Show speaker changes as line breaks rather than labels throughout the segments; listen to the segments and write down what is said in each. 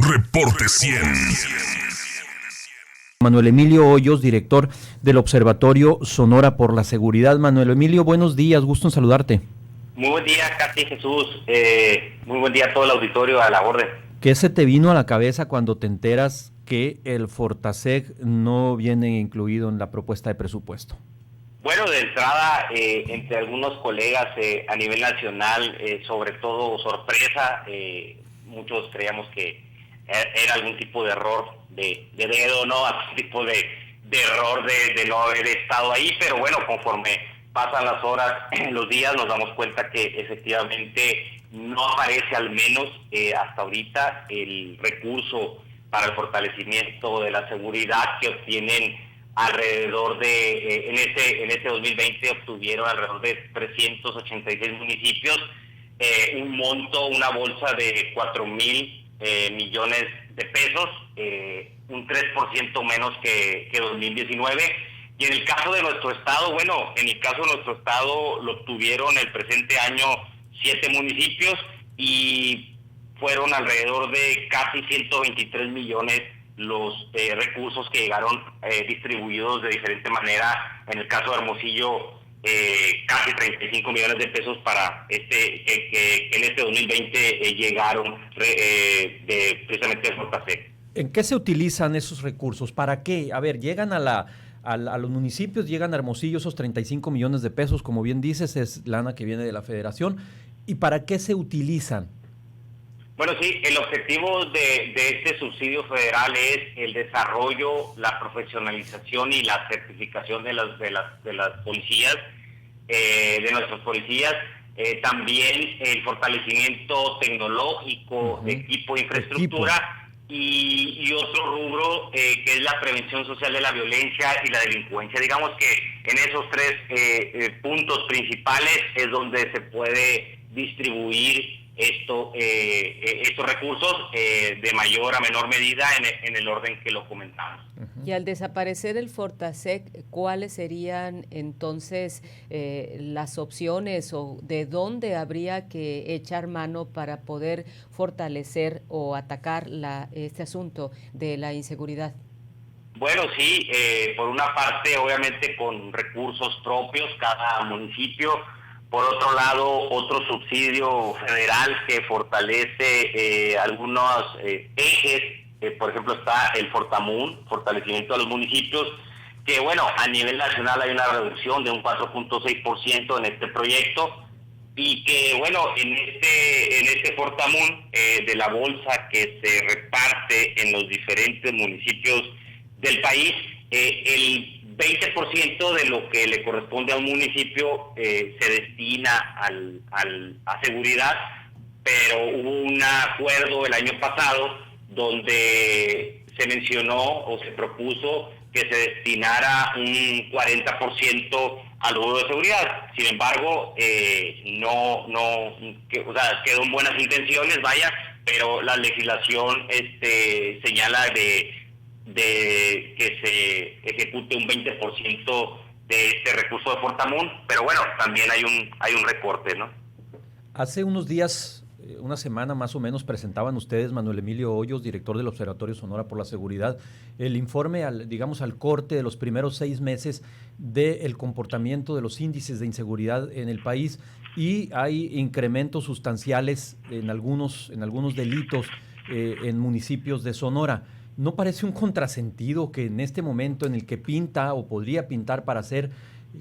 Reporte 100.
Manuel Emilio Hoyos, director del Observatorio Sonora por la Seguridad. Manuel Emilio, buenos días, gusto en saludarte.
Muy buen día, Katy, Jesús. Muy buen día a todo el auditorio, a la orden.
¿Qué se te vino a la cabeza cuando te enteras que el Fortaseg no viene incluido en la propuesta de presupuesto?
Bueno, de entrada, entre algunos colegas a nivel nacional, sobre todo sorpresa, muchos creíamos que era algún tipo de error de dedo, ¿no? Algún tipo de error de no haber estado ahí, pero bueno, conforme pasan las horas, los días, nos damos cuenta que efectivamente no aparece, al menos hasta ahorita, el recurso para el fortalecimiento de la seguridad que obtienen alrededor de, en este 2020 obtuvieron alrededor de 386 municipios, un monto, una bolsa de 4,000 millones de pesos, un 3% menos que 2019. Y en el caso de nuestro estado, bueno, en el caso de nuestro estado lo obtuvieron el presente año 7 municipios y fueron alrededor de casi 123 millones los recursos que llegaron distribuidos de diferente manera. En el caso de Hermosillo, casi 35 millones de pesos para que en este 2020 llegaron precisamente de Fortaseg.
¿En qué se utilizan esos recursos? ¿Para qué? A ver, llegan a los municipios, llegan a Hermosillo esos 35 millones de pesos, como bien dices, es lana que viene de la federación. ¿Y para qué se utilizan?
Bueno, sí, el objetivo de este subsidio federal es el desarrollo, la profesionalización y la certificación de las policías, de nuestros policías, también el fortalecimiento tecnológico, de equipo de infraestructura y otro rubro que es la prevención social de la violencia y la delincuencia. Digamos que en esos tres puntos principales es donde se puede distribuir estos recursos de mayor a menor medida en el orden que lo comentamos.
Y al desaparecer el Fortaseg, ¿cuáles serían entonces las opciones o de dónde habría que echar mano para poder fortalecer o atacar este asunto de la inseguridad?
Bueno, sí, por una parte, obviamente con recursos propios, cada municipio. Por otro lado, otro subsidio federal que fortalece algunos ejes, por ejemplo está el Fortamun, fortalecimiento de los municipios, que bueno, a nivel nacional hay una reducción de un 4.6% en este proyecto, y que bueno, en este Fortamun, de la bolsa que se reparte en los diferentes municipios del país, el 20% de lo que le corresponde a un municipio se destina a seguridad, pero hubo un acuerdo el año pasado donde se mencionó o se propuso que se destinara un 40% al rubro de seguridad. Sin embargo, quedó en buenas intenciones, vaya, pero la legislación señala de que se ejecute un 20% de este recurso de Fortamun, pero bueno, también hay un recorte, ¿no?
Hace unos días, una semana más o menos, presentaban ustedes, Manuel Emilio Hoyos, director del Observatorio Sonora por la Seguridad, el informe al corte de los primeros 6 meses del comportamiento de los índices de inseguridad en el país, y hay incrementos sustanciales en algunos delitos en municipios de Sonora. ¿No parece un contrasentido que en este momento en el que pinta o podría pintar para ser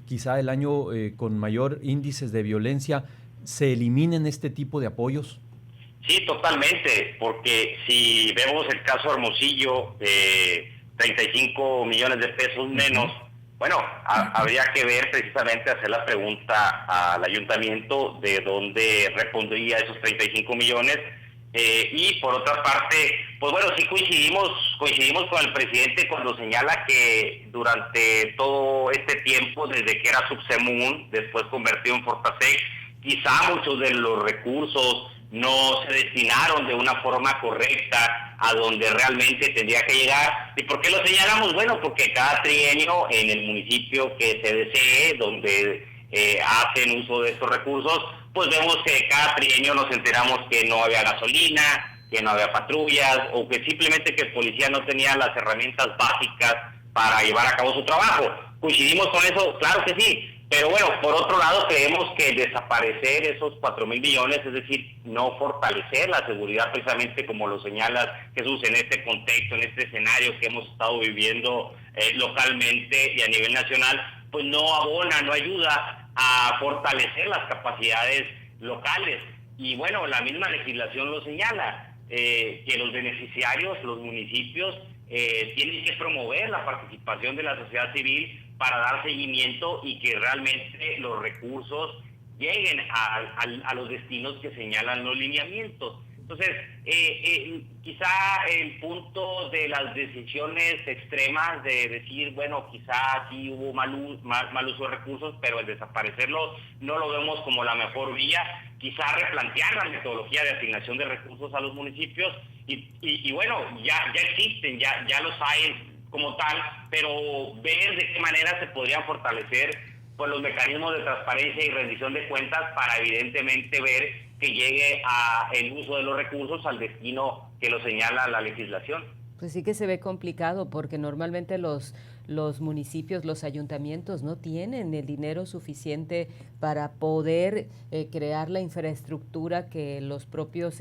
quizá el año con mayor índices de violencia, se eliminen este tipo de apoyos?
Sí, totalmente, porque si vemos el caso de Hermosillo, 35 millones de pesos menos, bueno, habría que ver precisamente, hacer la pregunta al ayuntamiento de dónde respondería esos 35 millones. Y por otra parte, pues bueno, sí coincidimos con el presidente cuando señala que durante todo este tiempo, desde que era Subsemun, después convertido en Fortaseg, quizá muchos de los recursos no se destinaron de una forma correcta a donde realmente tendría que llegar. ¿Y por qué lo señalamos? Bueno, porque cada trienio en el municipio que se desee, donde hacen uso de estos recursos, pues vemos que cada trienio nos enteramos que no había gasolina, que no había patrullas o que simplemente que el policía no tenía las herramientas básicas para llevar a cabo su trabajo. ¿Coincidimos con eso? Claro que sí. Pero bueno, por otro lado, creemos que desaparecer esos 4,000 millones, es decir, no fortalecer la seguridad precisamente como lo señalas, Jesús, en este contexto, en este escenario que hemos estado viviendo localmente y a nivel nacional, pues no abona, no ayuda a fortalecer las capacidades locales. Y bueno, la misma legislación lo señala, que los beneficiarios, los municipios, tienen que promover la participación de la sociedad civil para dar seguimiento y que realmente los recursos lleguen a los destinos que señalan los lineamientos. Entonces, quizá el punto de las decisiones extremas de decir, bueno, quizá sí hubo mal uso de recursos, pero el desaparecerlo no lo vemos como la mejor vía. Quizá replantear la metodología de asignación de recursos a los municipios y bueno, ya existen, ya los hay como tal, pero ver de qué manera se podrían fortalecer pues los mecanismos de transparencia y rendición de cuentas para evidentemente ver que llegue a el uso de los recursos al destino que lo señala la legislación.
Pues sí que se ve complicado porque normalmente los municipios, los ayuntamientos no tienen el dinero suficiente para poder crear la infraestructura que los propios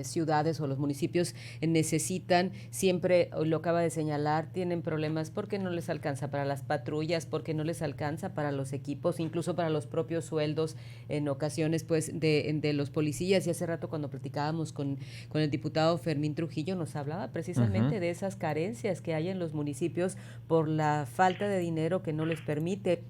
ciudades o los municipios necesitan. Siempre, lo acaba de señalar, tienen problemas porque no les alcanza para las patrullas, porque no les alcanza para los equipos, incluso para los propios sueldos en ocasiones pues de los policías. Y hace rato cuando platicábamos con el diputado Fermín Trujillo nos hablaba precisamente de esas carencias que hay en los municipios por la falta de dinero que no les permite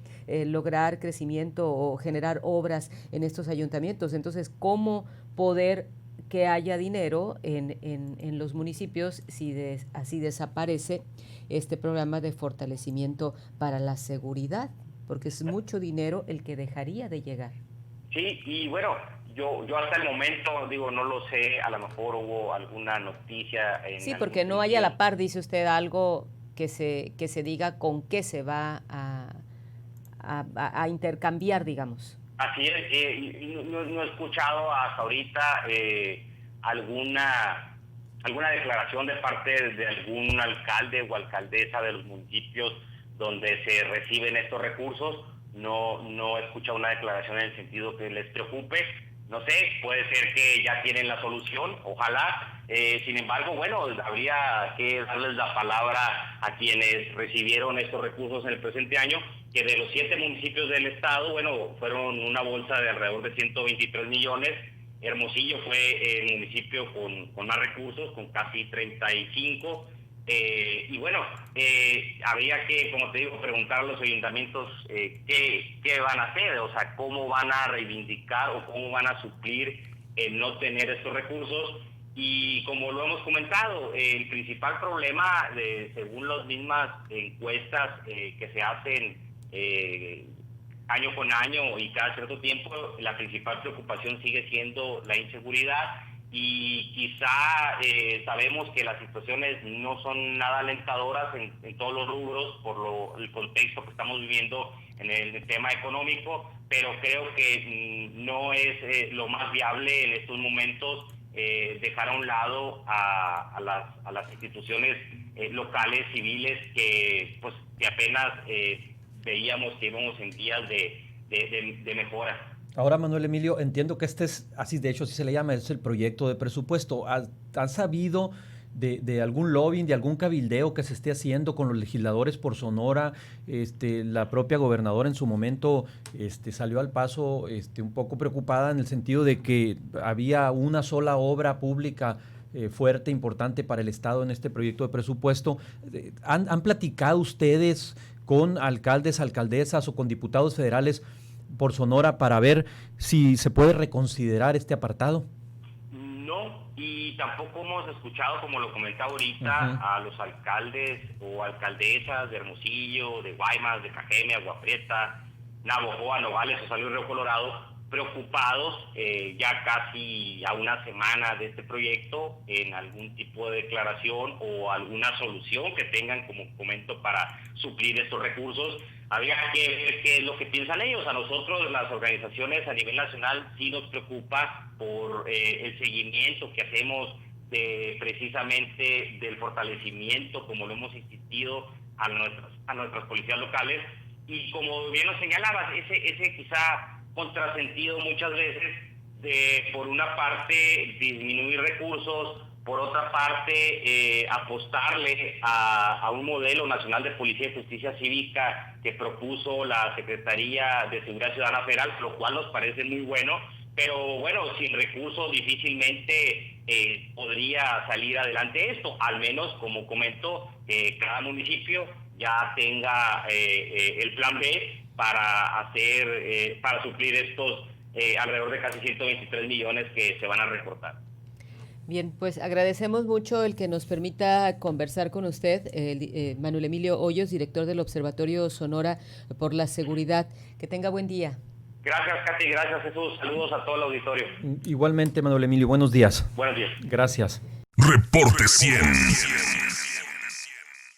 lograr crecimiento o generar obras en estos ayuntamientos. Entonces, ¿cómo poder que haya dinero en los municipios si así desaparece este programa de fortalecimiento para la seguridad? Porque es mucho dinero el que dejaría de llegar.
Sí, y bueno, yo hasta el momento, digo, no lo sé, a lo mejor hubo alguna noticia.
Sí, porque no hay a la par, dice usted, algo que se diga con qué se va a intercambiar, digamos.
Así es, no he escuchado hasta ahorita alguna declaración de parte de algún alcalde o alcaldesa de los municipios donde se reciben estos recursos. No he escuchado una declaración en el sentido que les preocupe. No sé, puede ser que ya tienen la solución, ojalá. Sin embargo, bueno, habría que darles la palabra a quienes recibieron estos recursos en el presente año, que de los 7 municipios del estado, bueno, fueron una bolsa de alrededor de 123 millones. Hermosillo fue el municipio con más recursos, con casi 35. Y bueno, habría que, como te digo, preguntar a los ayuntamientos qué van a hacer, o sea, cómo van a reivindicar o cómo van a suplir el no tener estos recursos. Y como lo hemos comentado, el principal problema, según las mismas encuestas que se hacen año con año y cada cierto tiempo, la principal preocupación sigue siendo la inseguridad. Y quizá sabemos que las situaciones no son nada alentadoras en todos los rubros por el contexto que estamos viviendo en el tema económico, pero creo que no es lo más viable en estos momentos dejar a un lado a las instituciones locales, civiles, que apenas veíamos que íbamos en días de mejora.
Ahora, Manuel Emilio, entiendo que este es, así de hecho así se le llama, es el proyecto de presupuesto. ¿Han sabido de algún lobbying, de algún cabildeo que se esté haciendo con los legisladores por Sonora? La propia gobernadora en su momento salió al paso un poco preocupada en el sentido de que había una sola obra pública fuerte, importante para el Estado en este proyecto de presupuesto. ¿Han platicado ustedes con alcaldes, alcaldesas o con diputados federales por Sonora para ver si se puede reconsiderar este apartado?
No, y tampoco hemos escuchado, como lo comentaba ahorita, a los alcaldes o alcaldesas de Hermosillo, de Guaymas, de Cajeme, Agua Prieta, Navojoa, Nogales o San Luis Río Colorado, preocupados ya casi a una semana de este proyecto en algún tipo de declaración o alguna solución que tengan, como comento, para suplir estos recursos. Habría que ver qué es lo que piensan ellos. A nosotros, las organizaciones a nivel nacional, sí nos preocupa por el seguimiento que hacemos precisamente del fortalecimiento, como lo hemos insistido, a nuestras policías locales. Y como bien lo señalabas, ese quizá contrasentido muchas veces de, por una parte, disminuir recursos, por otra parte, apostarle a un modelo nacional de policía y justicia cívica que propuso la Secretaría de Seguridad Ciudadana Federal, lo cual nos parece muy bueno, pero bueno, sin recursos difícilmente podría salir adelante esto, al menos, como comento, cada municipio ya tenga el plan B para suplir estos alrededor de casi 123 millones que se van a recortar.
Bien, pues agradecemos mucho el que nos permita conversar con usted, Manuel Emilio Hoyos, director del Observatorio Sonora por la Seguridad. Que tenga buen día.
Gracias, Katy, gracias, Jesús. Saludos a todo el auditorio.
Igualmente, Manuel Emilio, buenos días.
Buenos días.
Gracias.
Reporte 100.